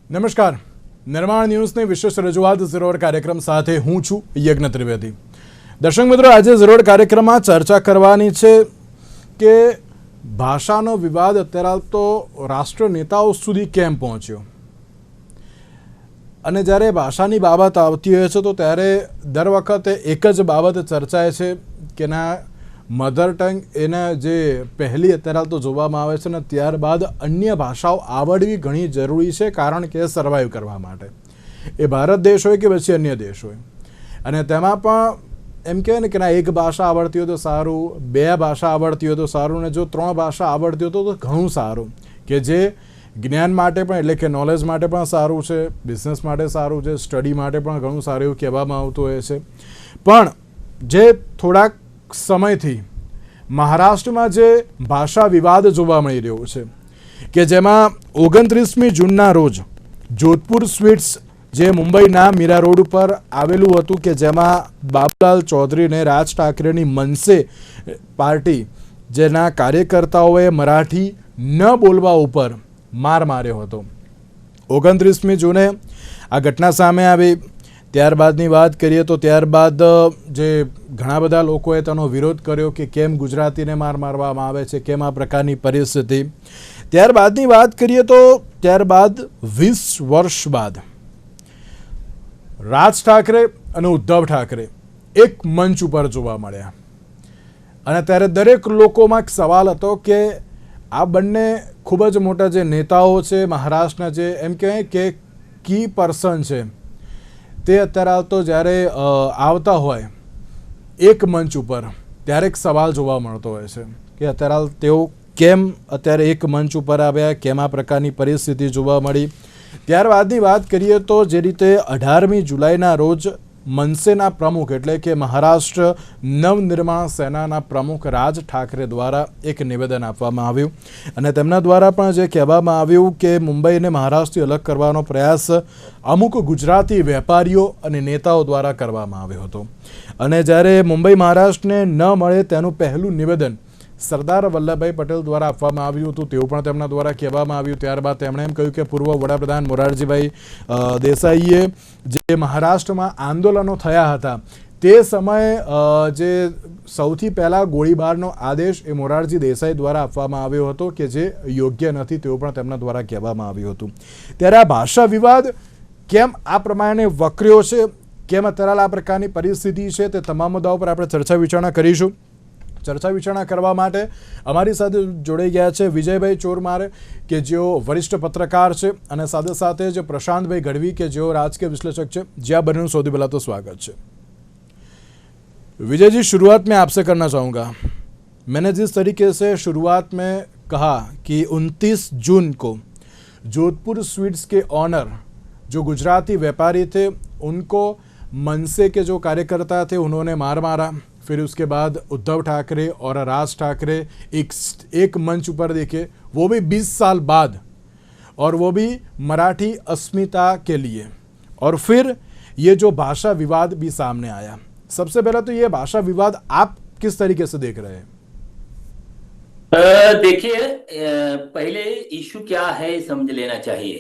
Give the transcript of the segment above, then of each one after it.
નમસ્કાર. નિર્માણ ન્યૂઝની વિશેષ રજૂઆત ઝીરોડ કાર્યક્રમ સાથે હું છું યજ્ઞ ત્રિવેદી. દર્શક મિત્રો, આજે ઝીરોડ કાર્યક્રમમાં ચર્ચા કરવાની છે કે ભાષાનો વિવાદ અત્યારે તો રાષ્ટ્ર નેતાઓ સુધી કેમ પહોંચ્યો, અને જ્યારે ભાષાની બાબત આવતી હોય છે તો ત્યારે દર વખતે એક જ બાબત ચર્ચાય છે કે ના મધર ટંગ એના જે પહેલી અત્યારે તો જોવામાં આવે છે ને ત્યારબાદ અન્ય ભાષાઓ આવડવી ઘણી જરૂરી છે, કારણ કે સર્વાઈવ કરવા માટે, એ ભારત દેશ હોય કે પછી અન્ય દેશ હોય. અને તેમાં પણ એમ કહેવાય ને કે ના એક ભાષા આવડતી હોય તો સારું, બે ભાષા આવડતી હોય તો સારું, ને જો ત્રણ ભાષા આવડતી હોય તો ઘણું સારું, કે જે જ્ઞાન માટે પણ એટલે કે નોલેજ માટે પણ સારું છે, બિઝનેસ માટે સારું છે, સ્ટડી માટે પણ ઘણું સારું એવું કહેવામાં આવતું હોય છે. પણ જે થોડાક સમયથી મહારાષ્ટ્રમાં જે ભાષા વિવાદ જોવા મળી રહ્યો છે, કે જેમાં 29મી જૂનના રોજ જોધપુર સ્વીટ્સ જે મુંબઈના મીરા રોડ ઉપર આવેલું હતું, કે જેમાં બાબુલાલ ચૌધરીને રાજ ઠાકરેની મનસે પાર્ટી જેના કાર્યકર્તાઓએ મરાઠી ન બોલવા ઉપર માર માર્યો હતો. 29મી જૂને આ ઘટના સામે આવી. ત્યારબાદની વાત કરીએ તો ત્યારબાદ જે ઘણા બધા લોકોએ તેનો વિરોધ કર્યો કે કેમ ગુજરાતીને માર મારવામાં આવે છે, કેમ આ પ્રકારની પરિસ્થિતિ. ત્યારબાદની વાત કરીએ તો ત્યારબાદ 20 વર્ષ બાદ રાજ ઠાકરે અને ઉદ્ધવ ઠાકરે એક મંચ ઉપર જોવા મળ્યા, અને ત્યારે દરેક લોકોમાં એક સવાલ હતો કે આ બંને ખૂબ જ મોટા જે નેતાઓ છે મહારાષ્ટ્રના, જે એમ કહેવાય કે કી પર્સન છે, તે અત્યારે તો જ્યારે આવતા હોય એક મંચ ઉપર ત્યારે એક સવાલ જોવા મળતો હોય છે કે અત્યારે તેઓ કેમ અત્યારે એક મંચ ઉપર આવ્યા, કેમ આ પ્રકારની પરિસ્થિતિ જોવા મળી. ત્યારબાદની વાત કરીએ તો જે રીતે 18મી જુલાઈના રોજ મનસેના પ્રમુખ એટલે કે મહારાષ્ટ્ર નવનિર્માણ સેનાના પ્રમુખ રાજ ઠાકરે દ્વારા એક નિવેદન આપવામાં આવ્યું, અને તેમના દ્વારા પણ જે કહેવામાં આવ્યું કે મુંબઈને મહારાષ્ટ્રથી અલગ કરવાનો પ્રયાસ અમુક ગુજરાતી વેપારીઓ અને નેતાઓ દ્વારા કરવામાં આવ્યો હતો. અને જ્યારે મુંબઈ મહારાષ્ટ્રને ન મળે તેનું પહેલું નિવેદન સરદાર વલ્લભભાઈ પટેલ દ્વારા આપવામાં આવ્યું હતું, તેવું પણ તેમના દ્વારા કહેવામાં આવ્યું. ત્યારબાદ તેમણે એમ કહ્યું કે પૂર્વ વડાપ્રધાન મોરારજીભાઈ દેસાઈએ જે મહારાષ્ટ્રમાં આંદોલનો થયા હતા તે સમયે જે સૌથી પહેલાં ગોળીબારનો આદેશ એ મોરારજી દેસાઈ દ્વારા આપવામાં આવ્યો હતો, કે જે યોગ્ય નથી, તેવું પણ તેમના દ્વારા કહેવામાં આવ્યું હતું. ત્યારે આ ભાષા વિવાદ કેમ આ પ્રમાણે વકર્યો છે, કેમ અત્યારે આ પ્રકારની પરિસ્થિતિ છે, તે તમામ મુદ્દાઓ પર આપણે ચર્ચા વિચારણા કરીશું. ચર્ચા વિચારણા કરવા માટે અમારી સાથે જોડાઈ ગયા છે વિજયભાઈ ચોરમારે, કે જેઓ વરિષ્ઠ પત્રકાર છે, અને સાથે સાથે જ प्रशांत भाई गढ़वी, के जो राजकीय विश्लेषक છે. જ્યાં બંનેનું સૌથી પહેલાં તો સ્વાગત છે. विजय जी, शुरुआत में आपसे करना चाहूँगा. मैंने जिस तरीके से शुरुआत में कहा कि 29 जून को जोधपुर स्वीट्स के ऑनर जो गुजराती व्यापारी थे उनको मनसे के जो कार्यकर्ता थे उन्होंने मार मारा. फिर उसके बाद उद्धव ठाकरे और राज ठाकरे एक मंच ऊपर देखे, वो भी 20 साल बाद, और वो भी मराठी अस्मिता के लिए. और फिर ये जो भाषा विवाद भी सामने आया. सबसे पहले तो ये भाषा विवाद आप किस तरीके से देख रहे हैं? देखिए, पहले इशू क्या है समझ लेना चाहिए.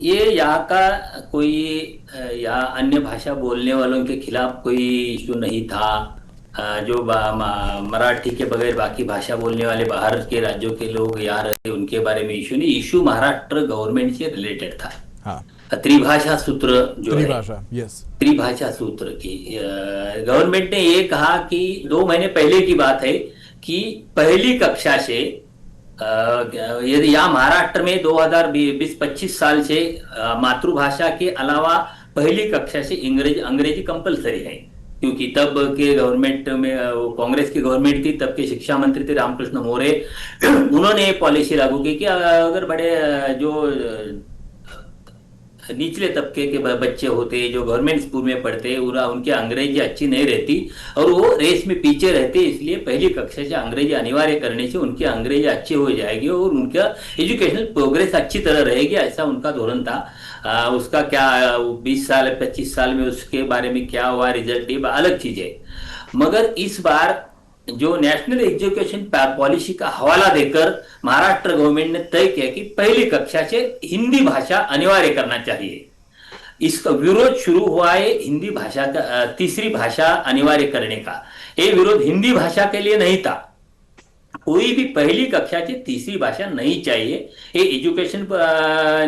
ये यहाँ का कोई या अन्य भाषा बोलने वालों के खिलाफ कोई इशू नहीं था. जो मराठी के बगैर बाकी भाषा बोलने वाले बाहर के राज्यों के लोग यहाँ रहते उनके बारे में इशू नहीं. इशू महाराष्ट्र गवर्नमेंट से रिलेटेड था. हाँ. त्रिभाषा सूत्र जो है, यस, त्रिभाषा सूत्र की गवर्नमेंट ने ये कहा कि 2 महीने पहले की बात है कि पहली कक्षा से यदि यहाँ महाराष्ट्र में 2020-25 साल से मातृभाषा के अलावा पहली कक्षा से अंग्रेजी कंपलसरी है. क्योंकि तब के गवर्नमेंट में कांग्रेस की गवर्नमेंट थी, तब के शिक्षा मंत्री थे रामकृष्ण मोरे. उन्होंने पॉलिसी लागू की कि अगर बड़े जो निचले तबके के बच्चे होते जो गवर्नमेंट स्कूल में पढ़ते उनकी अंग्रेजी अच्छी नहीं रहती और वो रेस में पीछे रहते, इसलिए पहली कक्षा से अंग्रेजी अनिवार्य करने से उनकी अंग्रेजी अच्छी हो जाएगी और उनका एजुकेशनल प्रोग्रेस अच्छी तरह रहेगी, ऐसा उनका धोरण था. उसका क्या 20 साल 25 साल में उसके बारे में क्या हुआ रिजल्ट, ये अलग चीज है. मगर इस बार जो नेशनल एजुकेशन पॉलिसी का हवाला देकर महाराष्ट्र गवर्नमेंट ने तय किया कि पहली कक्षा से हिंदी भाषा अनिवार्य करना चाहिए। इसका विरोध शुरू हुआ है हिंदी भाषा का, तीसरी भाषा अनिवार्य करने का। ये विरोध हिंदी भाषा के लिए नहीं था, कोई भी पहली कक्षा से तीसरी भाषा नहीं चाहिए, ये एजुकेशन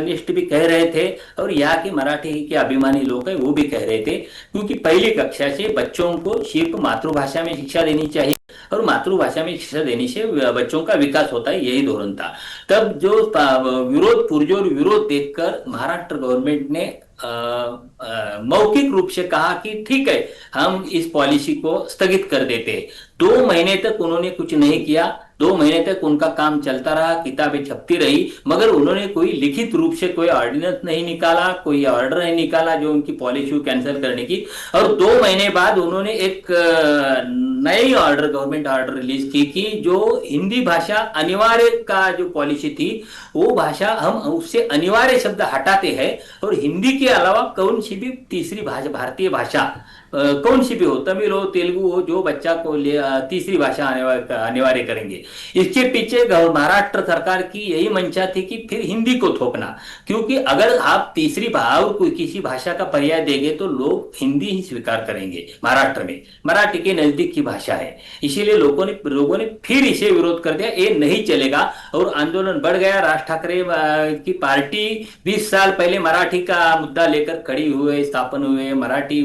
निष्ठ भी कह रहे थे और यहाँ के मराठी के अभिमानी लोग हैं वो भी कह रहे थे, क्योंकि पहली कक्षा से बच्चों को सिर्फ मातृभाषा में शिक्षा देनी चाहिए और मातृभाषा में शिक्षा देने से बच्चों का विकास होता है, यही धोरण था। तब जो विरोध, पुरजोर विरोध देखकर महाराष्ट्र गवर्नमेंट ने मौखिक रूप से कहा कि ठीक है, हम इस पॉलिसी को स्थगित कर देते हैं। 2 महीने तक उन्होंने कुछ नहीं किया, 2 महीने तक उनका काम चलता रहा, किताबें छपती रही, मगर उन्होंने कोई लिखित रूप से कोई ऑर्डिनेंस नहीं निकाला, कोई ऑर्डर नहीं निकाला जो उनकी पॉलिसी को कैंसिल करने की। और 2 महीने बाद उन्होंने एक नई ऑर्डर, गवर्नमेंट ऑर्डर रिलीज की कि जो हिंदी भाषा अनिवार्य का जो पॉलिसी थी वो भाषा हम उससे अनिवार्य शब्द हटाते हैं और हिंदी के अलावा कौन सी भी तीसरी भाषा, भारतीय भाषा कौन सी भी हो, तमिल हो, तेलुगु हो, जो बच्चा को तीसरी भाषा अनिवार्य करेंगे। इसके पीछे महाराष्ट्र सरकार की यही मंशा थी कि फिर हिंदी को थोपना, क्योंकि अगर आप तीसरी और कोई किसी भाषा का पर्याय देंगे तो लोग हिंदी ही स्वीकार करेंगे। महाराष्ट्र में मराठी के नजदीक की भाषा है, इसीलिए लोगों ने फिर इसे विरोध कर दिया, ये नहीं चलेगा और आंदोलन बढ़ गया। राज ठाकरे की पार्टी 20 साल पहले मराठी का मुद्दा लेकर खड़ी हुए, स्थापन हुए, मराठी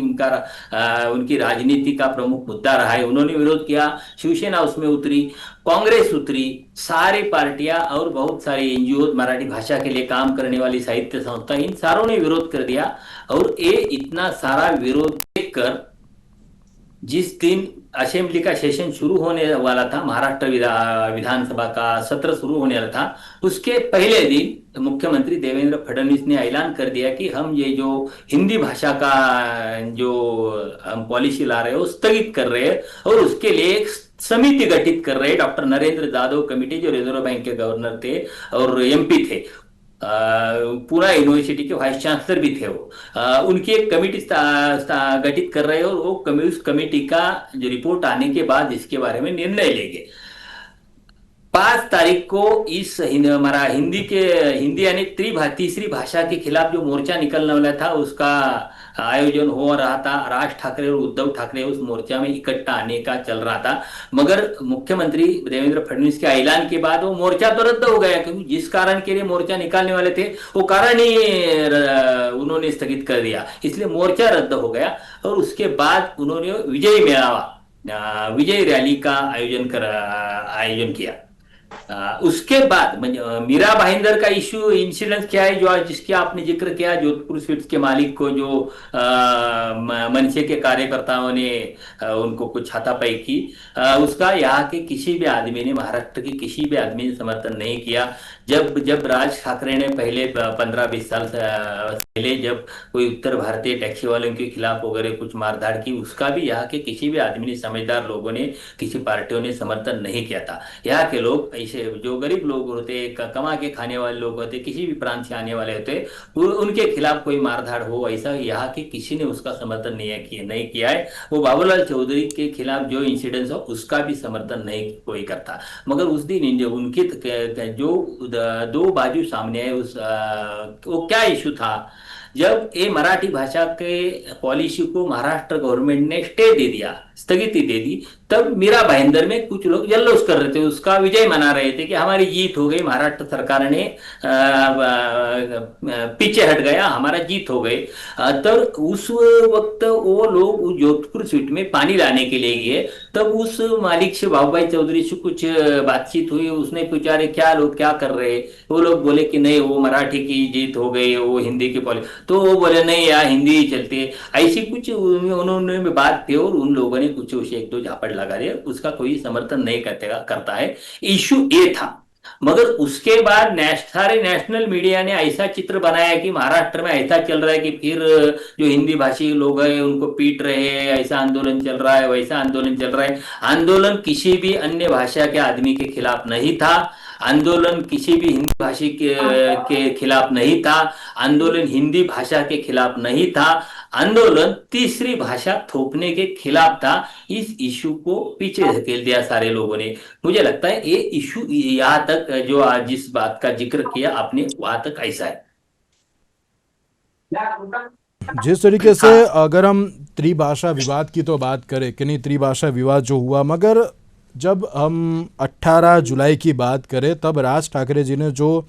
उनकी राजनीति का प्रमुख मुद्दा रहा है, उन्होंने विरोध किया। शिवसेना उसमें उतरी, कांग्रेस उतरी, सारी पार्टियां और बहुत सारे एनजीओ, मराठी भाषा के लिए काम करने वाली साहित्य संस्था, इन सारों ने विरोध कर दिया। और ये इतना सारा विरोध देखकर जिस दिन असेंबली का सेशन शुरू होने वाला था, महाराष्ट्र विधानसभा का सत्र शुरू होने वाला था, उसके पहले दिन मुख्यमंत्री देवेंद्र फडणवीस ने ऐलान कर दिया कि हम ये जो हिंदी भाषा का जो हम पॉलिसी ला रहे हैं वो स्थगित कर रहे हैं और उसके लिए एक समिति गठित कर रहे हैं। डॉक्टर नरेंद्र जाधव कमिटी, जो रिजर्व बैंक के गवर्नर थे और एमपी थे, पूना यूनिवर्सिटी के वाइस चांसलर भी थे, वो उनकी एक कमेटी गठित कर रहे हैं और वो उस कमेटी का जो रिपोर्ट आने के बाद इसके बारे में निर्णय लेंगे। 5 तारीख को इस हमारा हिंदी यानी तीसरी भाषा के खिलाफ जो मोर्चा निकलने वाला था उसका आयोजन हो रहा था। राज ठाकरे और उद्धव ठाकरे उस मोर्चा में इकट्ठा आने का चल रहा था, मगर मुख्यमंत्री देवेंद्र फडणवीस के ऐलान के बाद वो मोर्चा तो रद्द हो गया, क्योंकि जिस कारण के लिए मोर्चा निकालने वाले थे वो कारण ही उन्होंने स्थगित कर दिया, इसलिए मोर्चा रद्द हो गया। और उसके बाद उन्होंने विजय रैली का आयोजन किया। उसके बाद मीरा भाईंदर का इंसिडेंट क्या है, जो आज जिसकी आपने जिक्र किया, जोधपुर स्वीट्स के मालिक को जो मनसे के कार्यकर्ताओं ने उनको कुछ हाथापाई की, उसका यहाँ के किसी भी आदमी ने, महाराष्ट्र के किसी भी आदमी ने समर्थन नहीं किया। जब राज ठाकरे ने पहले 15-20 साल पहले जब कोई उत्तर भारतीय टैक्सी वालों के खिलाफ वगैरह कुछ मारधाड़ की, उसका भी यहाँ के किसी भी आदमी ने, समझदार लोगों ने, किसी पार्टियों ने समर्थन नहीं किया था। यहाँ के लोग ऐसे जो गरीब लोग होते, कमा के खाने वाले लोग होते, किसी भी प्रांत से आने वाले होते, उनके खिलाफ कोई मारधाड़ हो, ऐसा यहाँ के किसी ने उसका समर्थन नहीं किया है। वो बाबूलाल चौधरी के खिलाफ जो इंसिडेंस हो उसका भी समर्थन नहीं कोई करता। मगर उस दिन उनकी जो 2 बाजू सामने है, वो क्या इशू था, जब ये मराठी भाषा के पॉलिसी को महाराष्ट्र गवर्नमेंट ने स्टे दे दिया, स्थगिति दे दी, तब मीरा भाईंदर में कुछ लोग जल्लोष कर रहे थे, उसका विजय मना रहे थे कि हमारी जीत हो गई, महाराष्ट्र सरकार ने पीछे हट गया, हमारा जीत हो गई। तो उस वक्त वो लोग जोधपुर स्वीट में पानी लाने के लिए गए, तब उस मालिक से, बाबूभाई चौधरी से कुछ बातचीत हुई, उसने पूछा अरे क्या लोग क्या कर रहे, वो लोग बोले कि नहीं वो मराठी की जीत हो गई, वो हिंदी की पॉलिसी, तो वो बोले नहीं यार हिंदी ही चलती है, ऐसी कुछ उन्होंने बात की और उन लोगों ने कुछ उसे 1-2 झापड़ लगा दिया, उसका कोई समर्थन नहीं करता है। इशू ये था। मगर उसके बाद सारे नेशनल मीडिया ने ऐसा चित्र बनाया कि महाराष्ट्र में ऐसा चल रहा है कि फिर जो हिंदी भाषी लोग हैं उनको पीट रहे हैं, ऐसा आंदोलन चल रहा है, वैसा आंदोलन चल रहा है। आंदोलन किसी भी अन्य भाषा के आदमी के खिलाफ नहीं था, आंदोलन किसी भी हिंदी भाषी के खिलाफ नहीं था, आंदोलन हिंदी भाषा के खिलाफ नहीं था, आंदोलन तीसरी भाषा थोपने के खिलाफ था। इस इशू को पीछे धकेल दिया सारे लोगों ने। मुझे लगता है ये इशू यहाँ तक जो आज जिस बात का जिक्र किया आपने वहां तक ऐसा है। जिस तरीके से हाँ अगर हम त्रिभाषा विवाद की तो बात करें कि नहीं, त्रिभाषा विवाद जो हुआ, मगर जब हम 18 जुलाई की बात करें तब राज ठाकरे जी ने जो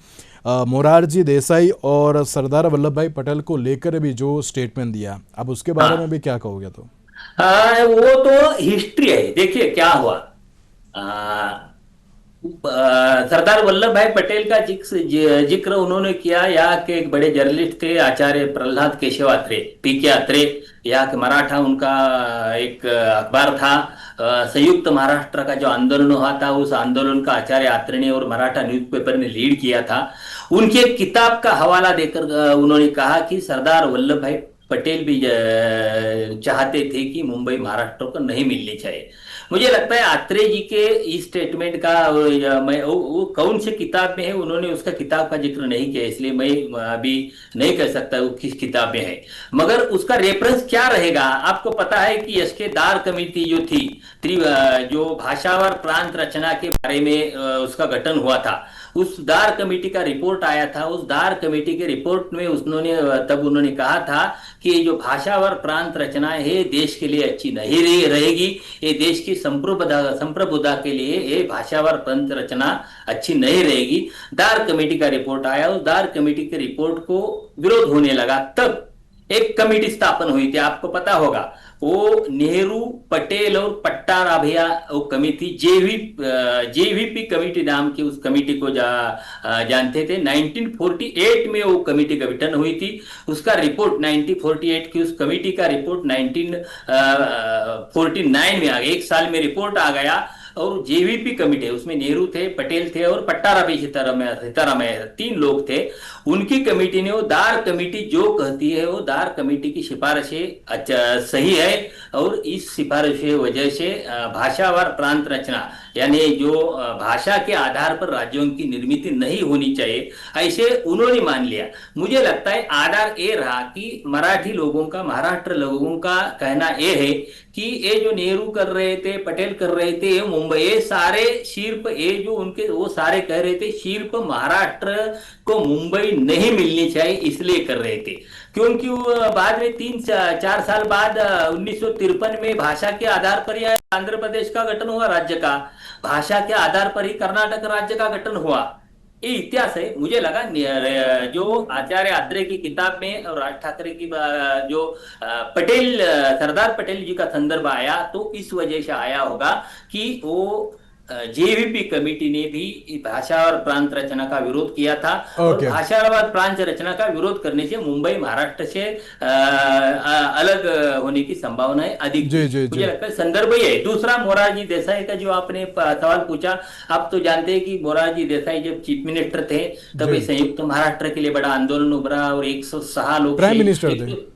मोरारजी देसाई और सरदार वल्लभ भाई पटेल को लेकर भी जो स्टेटमेंट दिया, अब उसके बारे में हाँ भी क्या कहोगे? तो वो तो हिस्ट्री है। देखिए क्या हुआ। सरदार वल्लभ भाई पटेल का जिक्र उन्होंने किया। यहाँ के एक बड़े जर्नलिस्ट थे आचार्य प्रहलाद केशव अत्रे, पी.के. अत्रे। यहाँ के मराठा उनका एक अखबार था। संयुक्त महाराष्ट्र का जो आंदोलन हुआ था उस आंदोलन का आचार्य अत्रे ने और मराठा न्यूज़पेपर ने लीड किया था। उनकी एक किताब का हवाला देकर उन्होंने कहा कि सरदार वल्लभ भाई पटेल भी चाहते थे कि मुंबई महाराष्ट्र को नहीं मिलनी चाहिए। मुझे लगता है आत्रे जी के इस स्टेटमेंट का मैं वो कौन से किताब में है, उन्होंने उसका किताब का जिक्र नहीं किया, इसलिए मैं अभी नहीं कह सकता वो किस किताब में है। मगर उसका रेफरेंस क्या रहेगा? आपको पता है कि एस.के. दार कमेटी जो थी, जो भाषावार प्रांत रचना के बारे में उसका गठन हुआ था, उस दार कमेटी का रिपोर्ट आया था। उस दार कमेटी के रिपोर्ट में उन्होंने कहा था कि ये जो भाषावार प्रांत रचना है देश के लिए अच्छी नहीं रहेगी। ये देश की संप्रभुता के लिए ये भाषावार प्रांत रचना अच्छी नहीं रहेगी। दार कमेटी का रिपोर्ट आया, उस दार कमेटी के रिपोर्ट को विरोध होने लगा। तब एक कमेटी स्थापन हुई थी, आपको पता होगा, वो नेहरू, पटेल और पट्टाराभिया वो कमेटी जेवीपी कमेटी नाम की उस कमेटी को जानते थे। 1948 में वो कमेटी का गठन हुई थी। उसका रिपोर्ट 1948 की उस कमेटी का रिपोर्ट 1949 में आ गया, एक साल में रिपोर्ट आ गया। और जेवीपी कमेटी, उसमें नेहरू थे, पटेल थे और पट्टाराबी सीतारामैया, 3 लोग थे। उनकी कमेटी ने, वो दार कमेटी जो कहती है, वो दार कमेटी की सिफारिशें अच्छा सही है। और इस सिफारिश की वजह से भाषावार प्रांत रचना यानी जो भाषा के आधार पर राज्यों की निर्मित नहीं होनी चाहिए, ऐसे उन्होंने मान लिया। मुझे लगता है आधार ये रहा कि मराठी लोगों का, महाराष्ट्र लोगों का कहना यह है कि ये जो नेहरू कर रहे थे, पटेल कर रहे थे, ये मुंबई, ये सारे सिर्फ ये जो उनके वो सारे कह रहे थे सिर्फ महाराष्ट्र को मुंबई नहीं मिलनी चाहिए, इसलिए कर रहे थे। क्योंकि बाद में 3-4 साल बाद 1953 में भाषा के आधार पर ही आंध्र प्रदेश का गठन हुआ, राज्य का भाषा के आधार पर ही कर्नाटक राज्य का गठन हुआ। ये इतिहास है। मुझे लगा जो आचार्य अत्रे की किताब में और राज ठाकरे की जो सरदार पटेल जी का संदर्भ आया तो इस वजह से आया होगा कि वो जेवीपी कमेटी ने भी भाषा और प्रांत रचना का विरोध किया था। और भाषा और प्रांत रचना का विरोध करने से मुंबई महाराष्ट्र से अलग होने की संभावना है अधिक। मुझे लगता है संदर्भ ये है। दूसरा, मोरारजी देसाई का जो आपने सवाल पूछा, आप तो जानते हैं कि मोरारजी देसाई जब चीफ मिनिस्टर थे तब संयुक्त महाराष्ट्र के लिए बड़ा आंदोलन उभरा और 106 लोग प्राइम मिनिस्टर थे।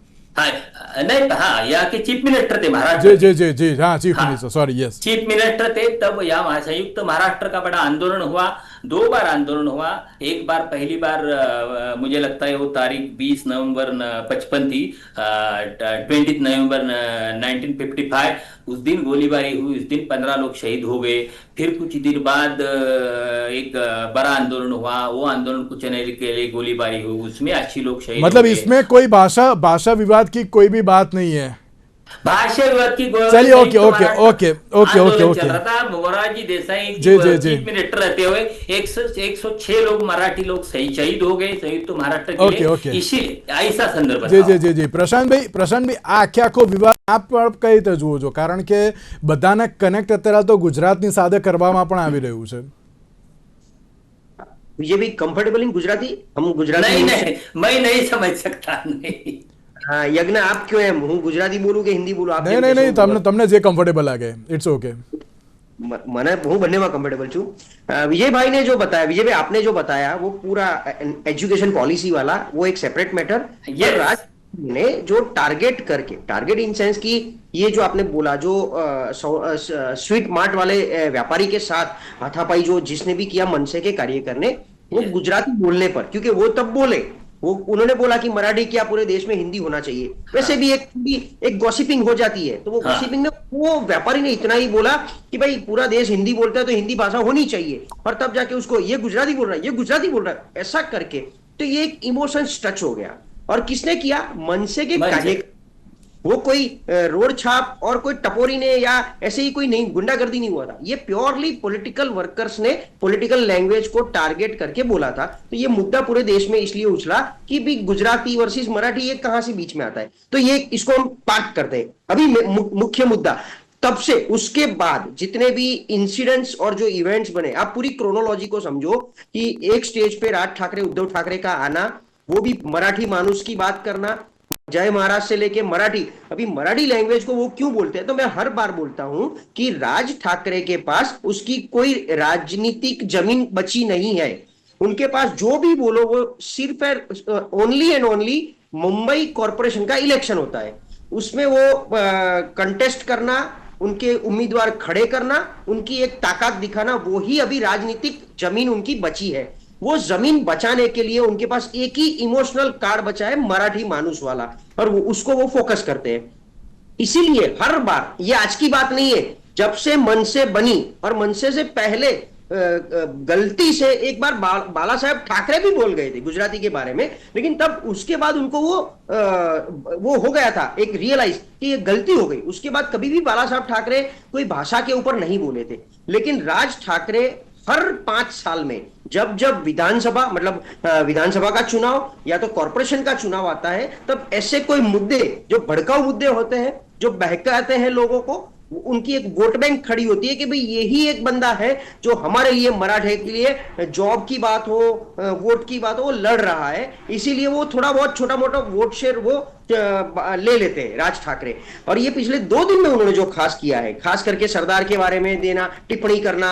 नहीं, हाँ, यहाँ के चीफ मिनिस्टर थे महाराष्ट्र। जी, हाँ, chief minister, sorry, yes, chief minister थे। तब यहाँ संयुक्त महाराष्ट्र का बड़ा आंदोलन हुआ। 2 बार आंदोलन हुआ। एक बार, पहली बार मुझे लगता है वो तारीख 20 नवंबर 55 थी, 20 नवंबर 1955। उस दिन गोलीबारी हुई, उस दिन 15 लोग शहीद हो गए। फिर कुछ दिन बाद एक बड़ा आंदोलन हुआ, वो आंदोलन कुछ नहीं के लिए गोलीबारी हुई, उसमें 80 लोग शहीद। मतलब इसमें कोई भाषा विवाद की कोई भी बात नहीं है। भाषा विवाद की चलिए, ओके। चल रहा था। मोरारजी देसाई चीफ मिनिस्टर रहते हुए 106 लोग, मराठी लोग शहीद हो गए संयुक्त महाराष्ट्र के लिए। इसीलिए ऐसा संदर्भ। जी, प्रशांत भाई, આ આખો વિવાદ આપ કઈ રીતે જુઓ છો? કારણ કે બધાને કનેક્ટ અત્યારે તો ગુજરાતની સાથે કરવામાં પણ આવી રહ્યું છે। BJP comfortable in Gujarati? हम गुजराती नहीं, मैं नहीं समझ सकता। नहीं, हाँ, यज्ञ आप क्यों है? હું ગુજરાતી બોલું કે હિન્દી બોલું? આપ નહીં, તમને જે કમ્ફર્ટેબલ લાગે, ઇટ્સ ઓકે। મને હું બંનેમાં કમ્ફર્ટેબલ છું। विजयभाई ने जो बताया, विजय भाई आपने जो बताया वो पूरा एजुकेशन पॉलिसी वाला वो एक सेपरेट मैटर। ये राज ने जो टारगेट इन सेंस की ये जो आपने बोला, जो स्वीट मार्ट वाले व्यापारी के साथ हाथापाई जो जिसने भी किया मनसे के कार्य करने, वो गुजराती बोलने पर, क्योंकि वो तब बोले वो उन्होंने बोला कि मराठी क्या पूरे देश में हिंदी होना चाहिए। वैसे भी एक गॉसिपिंग हो जाती है, तो वो हाँ। गॉसिपिंग में वो व्यापारी ने इतना ही बोला कि भाई पूरा देश हिंदी बोलता है तो हिंदी भाषा होनी चाहिए, और तब जाके उसको ये गुजराती बोल रहा है, ये गुजराती बोल रहा है, ऐसा करके तो ये एक इमोशन टच हो गया। और किसने किया? मनसे के कार्यकर्ता। वो कोई रोड छाप और कोई टपोरी ने या ऐसे ही कोई नहीं, गुंडागर्दी नहीं हुआ था, ये प्योरली पॉलिटिकल वर्कर्स ने पॉलिटिकल लैंग्वेज को टारगेट करके बोला था। तो ये मुद्दा पूरे देश में इसलिए उछला कि भी गुजराती वर्सेस मराठी ये कहां से बीच में आता है, तो ये इसको हम पार्क करते हैं। अभी मुख्य मुद्दा तब से उसके बाद जितने भी इंसिडेंट्स और जो इवेंट्स बने, आप पूरी क्रोनोलॉजी को समझो कि एक स्टेज पे राज ठाकरे, उद्धव ठाकरे का आना, वो भी मराठी मानुस की बात करना, जय महाराज से लेके मराठी। अभी मराठी लैंग्वेज को वो क्यों बोलते हैं, तो मैं हर बार बोलता हूं कि राज ठाकरे के पास उसकी कोई राजनीतिक जमीन बची नहीं है। उनके पास जो भी बोलो वो सिर्फ only and only Mumbai corporation का इलेक्शन होता है, उसमें वो कंटेस्ट करना, उनके उम्मीदवार खड़े करना, उनकी एक ताकत दिखाना, वो ही अभी राजनीतिक जमीन उनकी बची है। वो जमीन बचाने के लिए उनके पास एक ही इमोशनल कार्ड बचा है, मराठी मानुस वाला, और उसको वो फोकस करते हैं। इसीलिए हर बार, ये आज की बात नहीं है, जब से मनसे बनी, और मनसे से पहले गलती से एक बार बाला साहेब ठाकरे भी बोल गए थे गुजराती के बारे में, लेकिन तब उसके बाद उनको वो हो गया था एक रियलाइज कि ये गलती हो गई। उसके बाद कभी भी बाला साहब ठाकरे कोई भाषा के ऊपर नहीं बोले थे। लेकिन राज ठाकरे हर 5 साल में जब जब विधानसभा, मतलब विधानसभा का चुनाव या तो कॉर्पोरेशन का चुनाव आता है, तब ऐसे कोई मुद्दे जो भड़काऊ मुद्दे होते हैं, जो बहकाते हैं लोगों को, उनकी एक वोट बैंक खड़ी होती है कि भाई यही एक बंदा है जो हमारे लिए, मराठे के लिए जॉब की बात हो, वोट की बात हो, वो लड़ रहा है। इसीलिए वो थोड़ा बहुत छोटा मोटा वोट शेयर वो ले लेते हैं राज ठाकरे। और ये पिछले 2 दिन में उन्होंने जो खास किया है, खास करके सरदार के बारे में देना, टिप्पणी करना,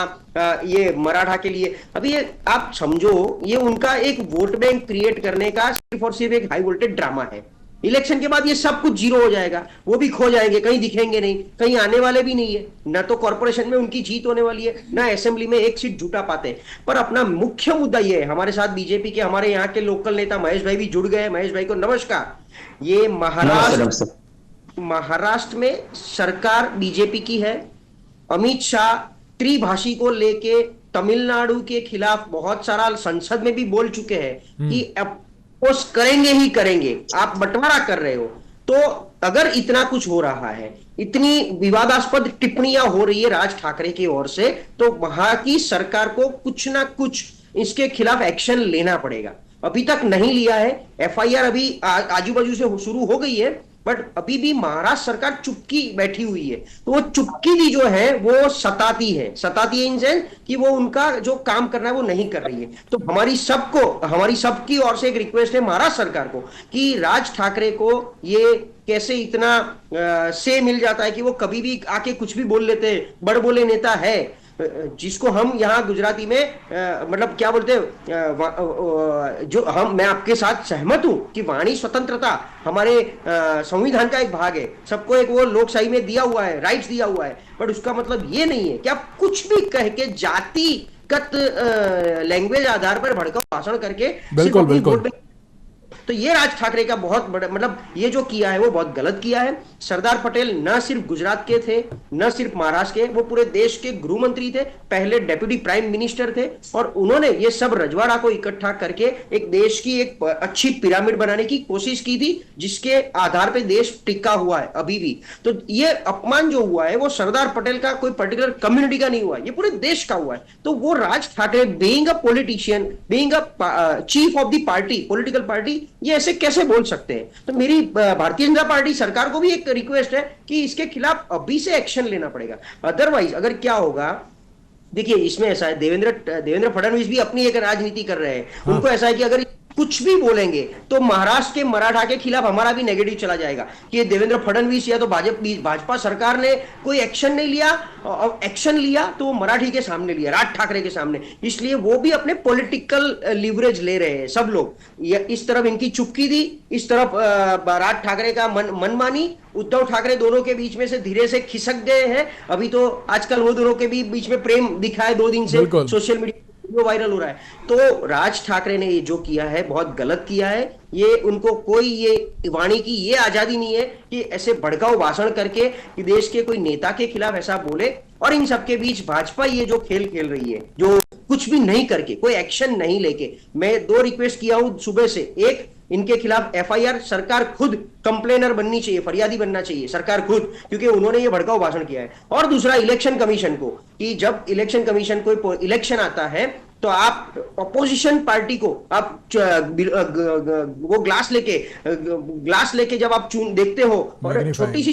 ये मराठा के लिए, अभी ये आप समझो ये उनका एक वोट बैंक क्रिएट करने का सिर्फ और सिर्फ एक हाई वोल्टेज ड्रामा है। इलेक्शन के बाद ये सब कुछ जीरो हो जाएगा, वो भी खो जाएंगे, कहीं दिखेंगे नहीं, कहीं आने वाले भी नहीं है। ना तो कॉर्पोरेशन में उनकी जीत होने वाली है, ना असेंबली में एक सीट जुटा पाते हैं। पर अपना मुख्य मुद्दा ये है, हमारे साथ बीजेपी के हमारे यहाँ के लोकल नेता महेश भाई भी जुड़ गए। महेश भाई को नमस्कार। ये महाराष्ट्र में सरकार बीजेपी की है। अमित शाह त्रिभाषी को लेके तमिलनाडु के खिलाफ बहुत सारा संसद में भी बोल चुके हैं कि अपोज करेंगे ही करेंगे। आप बंटवारा कर रहे हो, तो अगर इतना कुछ हो रहा है, इतनी विवादास्पद टिप्पणियां हो रही है राज ठाकरे की ओर से, तो वहां की सरकार को कुछ ना कुछ इसके खिलाफ एक्शन लेना पड़ेगा। अभी तक नहीं लिया है। एफआईआर अभी आजू बाजू से शुरू हो गई है, बट अभी भी महाराष्ट्र सरकार चुपकी बैठी हुई है। तो वो चुपकी भी जो है वो सताती है इन सेंस कि वो उनका जो काम करना है वो नहीं कर रही है। तो हमारी सबकी ओर से एक रिक्वेस्ट है महाराष्ट्र सरकार को कि राज ठाकरे को ये कैसे इतना से मिल जाता है कि वो कभी भी आके कुछ भी बोल लेते हैं। बड़बोले नेता है, जिसको हम यहाँ गुजराती में मतलब क्या बोलते हैं, जो मैं आपके साथ सहमत हूं कि वाणी स्वतंत्रता हमारे संविधान का एक भाग है, सबको एक वो लोकशाही में दिया हुआ है, राइट्स दिया हुआ है। बट उसका मतलब ये नहीं है कि आप कुछ भी कह के जातिगत लैंग्वेज आधार पर भड़काऊ भाषण करके बिल्कुल। तो ये राज ठाकरे का बहुत बड़ा, मतलब ये जो किया है वो बहुत गलत किया है। सरदार पटेल न सिर्फ गुजरात के थे, न सिर्फ महाराष्ट्र के, वो पूरे देश के गृह मंत्री थे, पहले डेप्यूटी प्राइम मिनिस्टर थे, और उन्होंने ये सब रजवाड़ा को इकट्ठा करके एक देश की एक अच्छी पिरामिड बनाने की कोशिश की थी, जिसके आधार पर देश टिका हुआ है अभी भी। तो ये अपमान जो हुआ है वो सरदार पटेल का कोई पर्टिकुलर कम्युनिटी का नहीं हुआ, ये पूरे देश का हुआ है। तो वो Raj Thackeray being a politician, being a chief of the party, political party, ये ऐसे कैसे बोल सकते हैं। तो मेरी भारतीय जनता पार्टी सरकार को भी एक रिक्वेस्ट है कि इसके खिलाफ अभी से एक्शन लेना पड़ेगा। अदरवाइज अगर क्या होगा, देखिए इसमें ऐसा है, देवेंद्र फडणवीस भी अपनी एक राजनीति कर रहे हैं। उनको ऐसा है कि अगर कुछ भी बोलेंगे तो महाराष्ट्र के मराठा के खिलाफ हमारा भी नेगेटिव चला जाएगा कि देवेंद्र फडणवीस या तो भाजपा सरकार ने कोई एक्शन नहीं लिया, और एक्शन लिया तो वो मराठी के सामने लिया, राज ठाकरे के सामने। इसलिए वो भी अपने पॉलिटिकल लिवरेज ले रहे हैं सब लोग। इस तरफ इनकी चुपकी दी, इस तरफ राज ठाकरे का मनमानी, उद्धव ठाकरे दोनों के बीच में से धीरे से खिसक गए हैं। अभी तो आजकल वो दोनों के भी बीच में प्रेम दिखा है 2 दिन से सोशल मीडिया। वीडियो वायरल हो रहा है। तो राज ठाकरे ने ये जो किया है बहुत गलत किया है। ये उनको कोई ये वाणी की ये आजादी नहीं है कि ऐसे भड़काऊ भाषण करके कि देश के कोई नेता के खिलाफ ऐसा बोले। और इन सबके बीच भाजपा ये जो खेल खेल रही है, जो कुछ भी नहीं करके, कोई एक्शन नहीं लेके, मैं 2 रिक्वेस्ट किया हूं सुबह से। एक, इनके खिलाफ एफआईआर सरकार खुद कंप्लेनर बननी चाहिए, फरियादी बनना चाहिए सरकार खुद, क्योंकि उन्होंने ये भड़काऊ भाषण किया है। और दूसरा, इलेक्शन कमीशन को, कि जब इलेक्शन कमीशन को इलेक्शन आता है तो आप अपोजिशन पार्टी को आप वो ग्लास लेके जब आप देखते हो और छोटी सी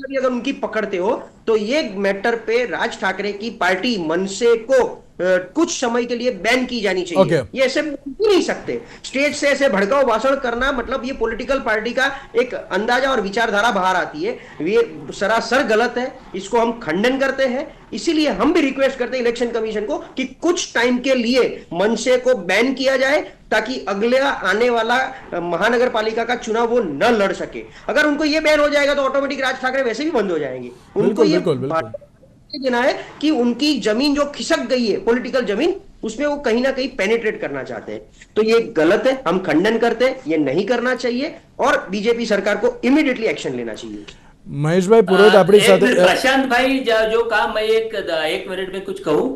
अगर उनकी पकड़ते हो, तो ये मैटर पे राज ठाकरे की पार्टी मनसे को कुछ समय के लिए बैन की जानी चाहिए। ये ऐसे बोल नहीं सकते। स्टेज से ऐसे भड़काऊ भाषण करना मतलब ये पॉलिटिकल पार्टी का एक अंदाजा और विचारधारा बाहर आती है। ये सरासर गलत है, इसको हम खंडन करते हैं। इसीलिए हम भी रिक्वेस्ट करते हैं इलेक्शन कमीशन को कि कुछ टाइम के लिए मनसे को बैन किया जाए, ताकि अगले आने वाला महानगर पालिका का चुनाव वो न लड़ सके। अगर उनको ये बैन हो जाएगा तो ऑटोमेटिक राज ठाकरे वैसे भी बंद हो जाएंगे। उनको ये देना है कि उनकी जमीन जो खिसक गई है, पॉलिटिकल जमीन, उसमें वो कहीं ना कहीं पेनिट्रेट करना चाहते हैं। तो ये गलत है, हम खंडन करते हैं, ये नहीं करना चाहिए और बीजेपी सरकार को इमीडिएटली एक्शन लेना चाहिए। महेश भाई पुरोहित अपनी साथ, प्रशांत भाई जो कहा, मैं एक मिनट में कुछ कहूं।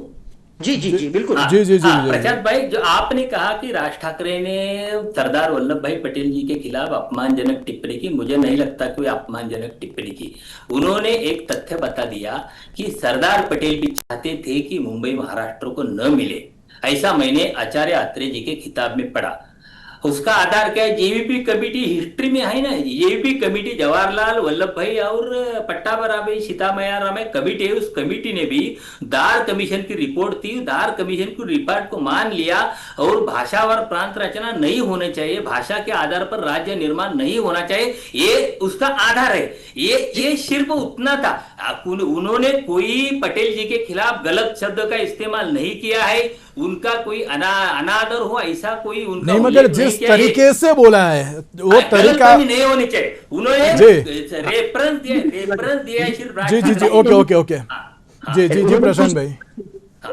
जी जी जी बिल्कुल। जी प्रशांत भाई, जो आपने कहा कि राज ठाकरे ने सरदार वल्लभ भाई पटेल जी के खिलाफ अपमानजनक टिप्पणी की, मुझे नहीं लगता कोई अपमानजनक टिप्पणी की। उन्होंने एक तथ्य बता दिया कि सरदार पटेल भी चाहते थे कि मुंबई महाराष्ट्र को न मिले। ऐसा मैंने आचार्य अत्रे जी के किताब में पढ़ा। उसका आधार क्या है? जेवीपी कमेटी हिस्ट्री में है ना, जेवीपी कमेटी जवाहरलाल वल्लभ भाई और पट्टाभराभाई सीतामयाराम कमेटी है। उस कमेटी ने भी दार कमीशन की रिपोर्ट थी, दार कमीशन की रिपोर्ट को मान लिया और भाषा और प्रांत रचना नहीं होने चाहिए, भाषा के आधार पर राज्य निर्माण नहीं होना चाहिए, ये उसका आधार है। ये सिर्फ उतना था। उन्होंने कोई पटेल जी के खिलाफ गलत शब्द का इस्तेमाल नहीं किया है, उनका कोई अनादर हो ऐसा कोई उनका नहीं, मगर जिस तरीके से बोला है वो तरीका नहीं होनी चाहिए। उन्होंने रेफरेंस दिया है सिर्फ। जी ओके जी प्रशांत भाई,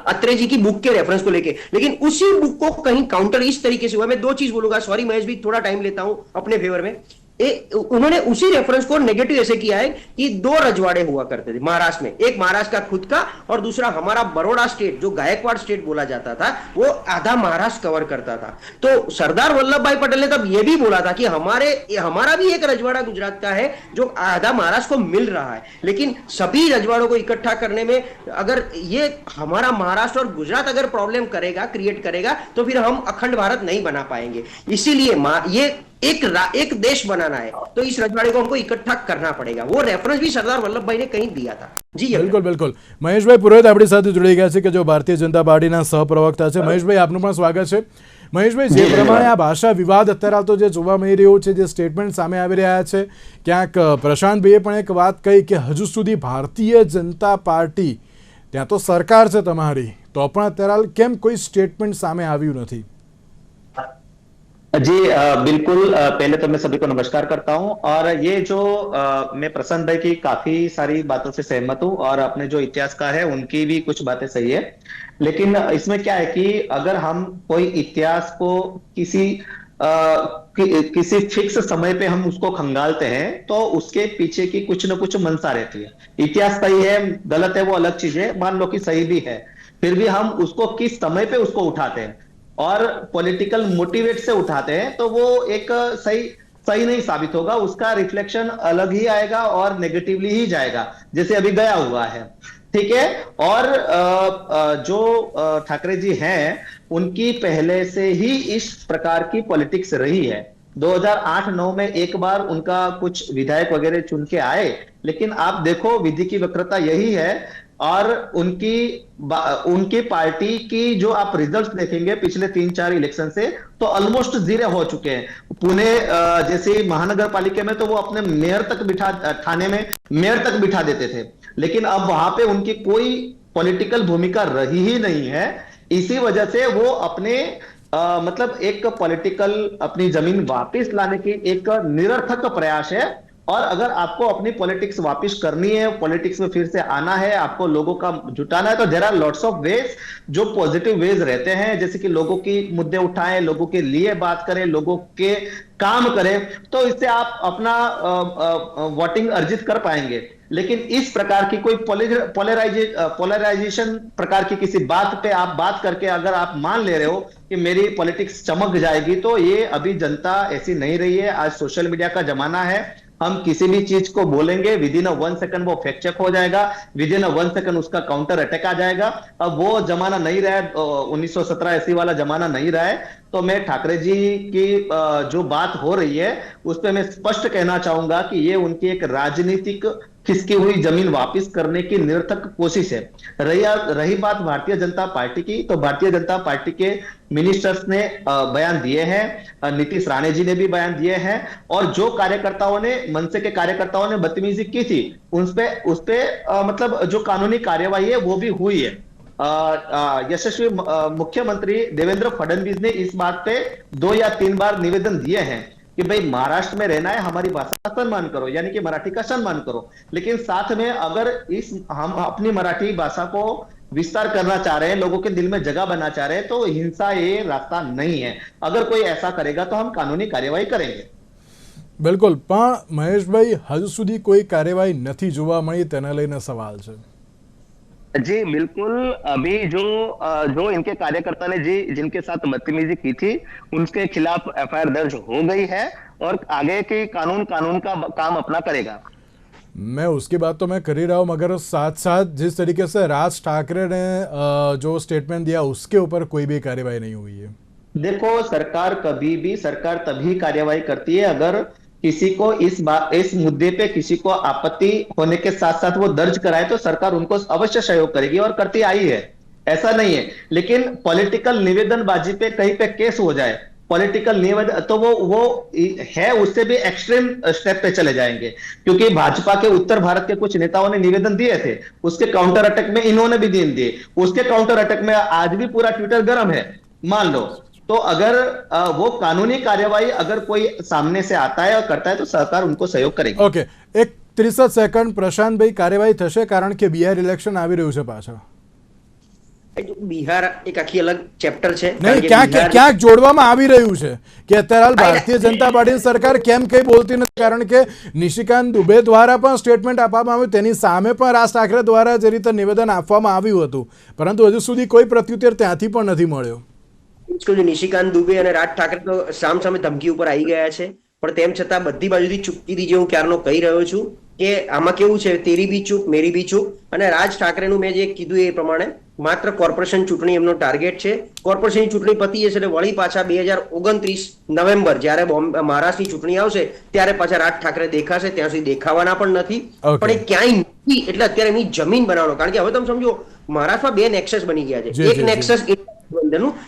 अत्रे जी की बुक के रेफरेंस को लेके, लेकिन उसी बुक को कहीं काउंटर इस तरीके से हुआ। मैं 2 चीज बोलूंगा, सॉरी महेश भी, थोड़ा टाइम लेता हूं अपने फेवर में। उन्होंने उसी रेफरेंस को नेगेटिव ऐसे किया है कि 2 रजवाड़े हुआ करते थे महाराष्ट्र में, एक महाराष्ट्र का खुद का और दूसरा हमारा बड़ौदा स्टेट, जो गायकवाड़ स्टेट बोला जाता था, वो आधा महाराष्ट्र कवर करता था। तो सरदार वल्लभ भाई पटेल ने तब ये भी बोला था कि हमारा भी एक रजवाड़ा गुजरात का है जो आधा महाराष्ट्र को मिल रहा है। लेकिन सभी रजवाड़ों को इकट्ठा करने में अगर ये हमारा महाराष्ट्र और गुजरात अगर प्रॉब्लम करेगा, क्रिएट करेगा, तो फिर हम अखंड भारत नहीं बना पाएंगे। इसीलिए ये एक देश बनाना है तो इस रजवाड़े को हमको इकट्ठा करना पड़ेगा। वो रेफरेंस भी सरदार वल्लभ भाई ने कहीं दिया था। जी બિલકુલ મહેશભાઈ પુરોહિત આપણી સાથે જોડાઈ ગયા છે કે જો ભારતીય જનતા પાર્ટીના સહપ્રવક્તા છે। મહેશભાઈ આપનું પણ સ્વાગત છે। મહેશભાઈ, જે પ્રમાણે આ ભાષા વિવાદ અત્યારે તો જે જોવા મળી રહ્યો છે, જે સ્ટેટમેન્ટ સામે આવી રહ્યા છે, ક્યાંક પ્રશાંતભાઈએ પણ એક વાત કહી કે હજુ સુધી ભારતીય જનતા પાર્ટી, ત્યાં તો સરકાર છે તમારી, તો પણ અત્યારે કેમ કોઈ સ્ટેટમેન્ટ સામે આવ્યું નથી? जी बिल्कुल, पहले तो मैं सभी को नमस्कार करता हूं। और ये जो मैं प्रशांत भाई की काफी सारी बातों से सहमत हूं और अपने जो इतिहासकार है उनकी भी कुछ बातें सही है। लेकिन इसमें क्या है कि अगर हम कोई इतिहास को किसी फिक्स समय पे हम उसको खंगालते हैं तो उसके पीछे की कुछ न कुछ मंशा रहती है। इतिहास सही है गलत है वो अलग चीज है, मान लो कि सही भी है, फिर भी हम उसको किस समय पे उसको उठाते हैं और पॉलिटिकल मोटिवेट से उठाते हैं तो वो एक सही नहीं साबित होगा। उसका रिफ्लेक्शन अलग ही आएगा और नेगेटिवली ही जाएगा, जैसे अभी गया हुआ है। ठीक है। और जो ठाकरे जी हैं उनकी पहले से ही इस प्रकार की पॉलिटिक्स रही है। 2008-9 में एक बार उनका कुछ विधायक वगैरह चुन के आए, लेकिन आप देखो विधि की वक्रता यही है। और उनकी पार्टी की जो आप रिजल्ट्स देखेंगे पिछले 3-4 इलेक्शन से तो ऑलमोस्ट 0 हो चुके हैं। पुणे जैसे महानगर पालिका में तो वो अपने मेयर तक थाने में मेयर तक बिठा देते थे, लेकिन अब वहां पे उनकी कोई पॉलिटिकल भूमिका रही ही नहीं है। इसी वजह से वो अपने मतलब एक पॉलिटिकल अपनी जमीन वापस लाने की एक निरर्थक प्रयास है और अगर आपको अपनी पॉलिटिक्स वापस करनी है, पॉलिटिक्स में फिर से आना है, आपको लोगों का जुटाना है, तो there are lots of ways जो पॉजिटिव वेज रहते हैं, जैसे कि लोगों की मुद्दे उठाएं, लोगों के लिए बात करें, लोगों के काम करें, तो इससे आप अपना वोटिंग अर्जित कर पाएंगे। लेकिन इस प्रकार की कोई पोलराइजेशन प्रकार की किसी बात पे आप बात करके अगर आप मान ले रहे हो कि मेरी पॉलिटिक्स चमक जाएगी, तो ये अभी जनता ऐसी नहीं रही है। आज सोशल मीडिया का जमाना है, हम किसी भी चीज को बोलेंगे, विद इन 1 सेकंड वो फैक्ट चेक हो जाएगा, विद इन 1 सेकंड उसका काउंटर अटैक आ जाएगा। अब वो जमाना नहीं रहा है, 1970-80 वाला जमाना नहीं रहा है। तो मैं ठाकरे जी की जो बात हो रही है उस पर मैं स्पष्ट कहना चाहूंगा कि ये उनकी एक राजनीतिक खिसकी हुई जमीन वापस करने की निरर्थक कोशिश है। रही बात भारतीय जनता पार्टी की, तो भारतीय जनता पार्टी के मिनिस्टर्स ने बयान दिए हैं, नीतीश राणे जी ने भी बयान दिए हैं, और जो कार्यकर्ताओं ने, मनसे के कार्यकर्ताओं ने बदतमीजी की थी उस पे मतलब जो कानूनी कार्यवाही है वो भी हुई है। यशस्वी मुख्यमंत्री देवेंद्र फडणवीस ने इस बात पे 2 या 3 बार निवेदन दिए हैं कि भाई महाराष्ट्र में रहना है, हमारी भाषा का सम्मान करो, यानी कि मराठी का सम्मान करो। लेकिन साथ में अगर हम अपनी मराठी भाषा को विस्तार करना चाह रहे हैं, लोगों के दिल में जगह बनना चाह रहे हैं, तो हिंसा ये रास्ता नहीं है। अगर कोई ऐसा करेगा तो हम कानूनी कार्यवाही करेंगे। बिल्कुल, पण महेशभाई हजू सुधी कोई कार्यवाही नहीं जोवा मळी, तेने लईने सवाल छे। जी बिल्कुल, अभी जो इनके कार्यकर्ता ने जिनके साथ बदतमीजी की थी उनके खिलाफ एफआईआर दर्ज हो गई है और आगे की कानून का काम अपना करेगा। मैं उसकी बात तो मैं कर ही रहा हूँ, मगर साथ साथ जिस तरीके से राज ठाकरे ने जो स्टेटमेंट दिया उसके ऊपर कोई भी कार्यवाही नहीं हुई है। देखो, सरकार तभी कार्यवाही करती है अगर किसी को इस मुद्दे पे किसी को आपत्ति होने के साथ साथ वो दर्ज कराए, तो सरकार उनको अवश्य सहयोग करेगी और करती आई है, ऐसा नहीं है। लेकिन पॉलिटिकल निवेदनबाजी पे कहीं पे केस हो जाए, पॉलिटिकल निवेदन, तो वो है, उससे भी एक्सट्रीम स्टेप पे चले जाएंगे। क्योंकि भाजपा के उत्तर भारत के कुछ नेताओं ने निवेदन दिए थे, उसके काउंटर अटैक में इन्होंने भी दिए, उसके काउंटर अटैक में आज भी पूरा ट्विटर गर्म है, मान लो। तो अगर वो कानूनी कार्यवाही अगर कोई सामने से आता है और करता है तो सरकार उनको सहयोग करेगी। ओके, एक 63 सेकंड प्रशांत भाई, कार्यवाही થશે કારણ કે બિહાર ઇલેક્શન આવી રહ્યું છે પાછા। બિહાર એક આખી અલગ ચેપ્ટર છે, નહીં, ક્યાંક જોડવામાં આવી રહ્યું છે કે અત્યારે હાલ ભારતીય જનતા પાર્ટીની સરકાર કેમ કઈ બોલતી નથી, કારણ કે નિશિકાંત દુબે દ્વારા પણ સ્ટેટમેન્ટ આપવામાં આવ્યું, તેની સામે પણ રાજ ઠાકરે દ્વારા જે રીતે નિવેદન આપવામાં આવ્યું હતું, પરંતુ હજુ સુધી કોઈ પ્રત્યુત્તર ત્યાંથી પણ નથી મળ્યો। નિશિકાંત દુબે અને રાજ ઠાકરે તો સામસામે ધમકી ઉપર આવી ગયા છે, પણ તેમ છતાં બધી બાજુથી ચૂપકીથી જે હું ક્યારનો કહી રહ્યો છું કે આમાં કેવું છે, તેરી બી ચૂપ મેરી બી ચૂપ। અને રાજ ઠાકરેનું મેં જે કીધું એ પ્રમાણે માત્ર કોર્પોરેશન ચૂંટણી એમનો ટાર્ગેટ છે। કોર્પોરેશનની ચૂંટણી પતી જશે એટલે વળી પાછા 2029 નવેમ્બર જ્યારે મહારાષ્ટ્રની ચૂંટણી આવશે ત્યારે પાછા રાજ ઠાકરે દેખાશે, ત્યાં સુધી દેખાવાના પણ નથી। પણ એ ક્યાંય નથી, એટલે અત્યારે એમની જમીન બનાવવાનો, કારણ કે હવે તમે સમજો મહારાષ્ટ્રમાં 2 નેક્સસ બની ગયા છે, એક નેક્સસ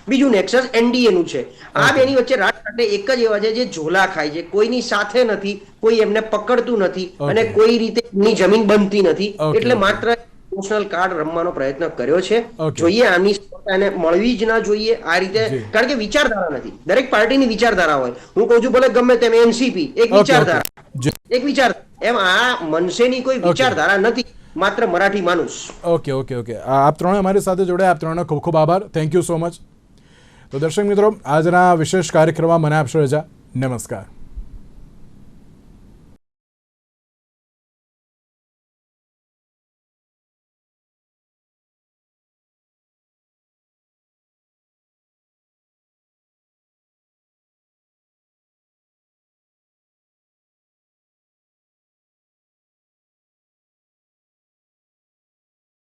બીજું નેક્સસ એનડીએ નું છે। આ બેની વચ્ચે રાજ ઠાકરે એક જ એવા છે જે ઝોલા ખાય છે, કોઈની સાથે નથી, કોઈ એમને પકડતું નથી અને કોઈ રીતે એમની જમીન બનતી નથી, એટલે માત્ર ઇમોશનલ કાર્ડ રમવાનો પ્રયત્ન કર્યો છે। જોઈએ આની એને મળવી જ ના જોઈએ આ રીતે, કારણ કે વિચારધારા નથી, દરેક પાર્ટીની વિચારધારા હોય। હું કહું છું ભલે ગમે તેમ એનસીપી એક વિચારધારા, એમ આ મનસેની કોઈ વિચારધારા નથી, मात्र मराठी मानुस। ओके ओके ओके, आप त्रोणे हमारे साथ जोड़े, आप त्रोणे खूब खूब आभार, थैंक यू सो मच। तो दर्शक मित्रों, आजना विशेष कार्यक्रम में मने आपशो रजा, नमस्कार।